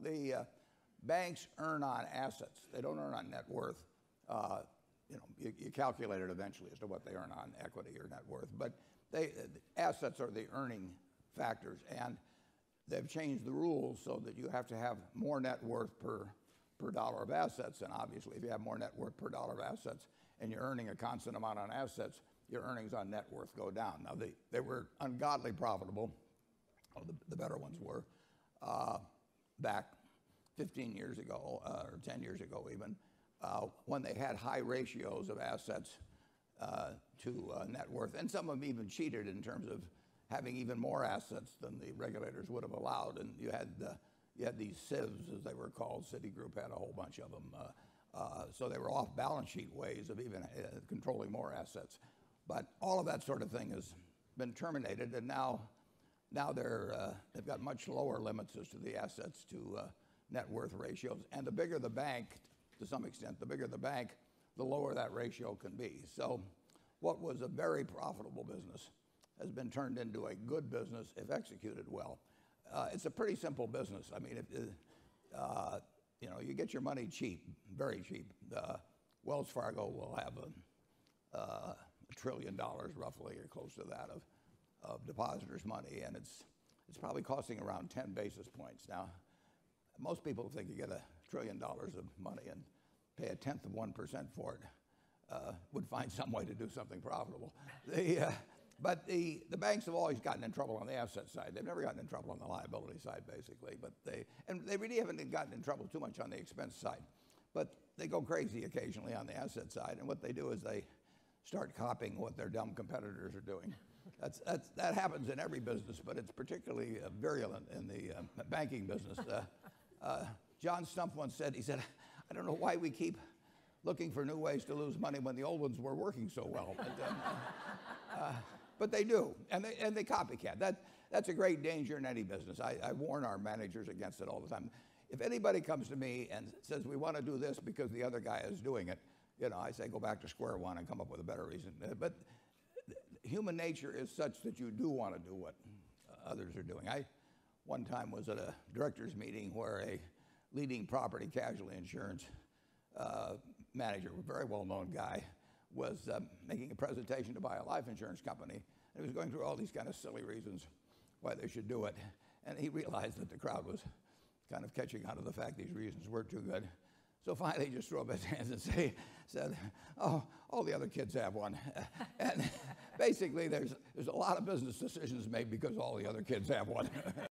The banks earn on assets. They don't earn on net worth. You calculate it eventually as to what they earn on equity or net worth. But assets are the earning factors, and they've changed the rules so that you have to have more net worth per dollar of assets. And obviously, if you have more net worth per dollar of assets and you're earning a constant amount on assets, your earnings on net worth go down. Now, they were ungodly profitable. The better ones were back 15 years ago or 10 years ago even, when they had high ratios of assets to net worth. And some of them even cheated in terms of having even more assets than the regulators would have allowed. And you had these SIVs, as they were called. Citigroup had a whole bunch of them. So they were off balance sheet ways of even controlling more assets. But all of that sort of thing has been terminated, and now they've got much lower limits as to the assets to net worth ratios. And the bigger the bank, to some extent, the bigger the bank, the lower that ratio can be. So what was a very profitable business has been turned into a good business if executed well. It's a pretty simple business. I mean, you get your money cheap, very cheap. Wells Fargo will have $1 trillion roughly, or close to that, of depositors' money, and it's probably costing around 10 basis points. Now, most people think you get $1 trillion of money and pay 1/10% for it, would find some way to do something profitable. But the banks have always gotten in trouble on the asset side. They've never gotten in trouble on the liability side, basically. But they really haven't gotten in trouble too much on the expense side. But they go crazy occasionally on the asset side, and what they do is they start copying what their dumb competitors are doing. That happens in every business, but it's particularly virulent in the banking business. John Stumpf once said, he said, "I don't know why we keep looking for new ways to lose money when the old ones were working so well." But they do, and they copycat. That's a great danger in any business. I warn our managers against it all the time. If anybody comes to me and says, "We want to do this because the other guy is doing it," I say, go back to square one and come up with a better reason. But human nature is such that you do want to do what others are doing. I one time was at a directors meeting where a leading property casualty insurance manager, a very well-known guy, was making a presentation to buy a life insurance company. And he was going through all these kind of silly reasons why they should do it. And he realized that the crowd was kind of catching on to the fact these reasons were too good. So finally, he just threw up his hands and said, "Oh, all the other kids have one." And basically, there's a lot of business decisions made because all the other kids have one.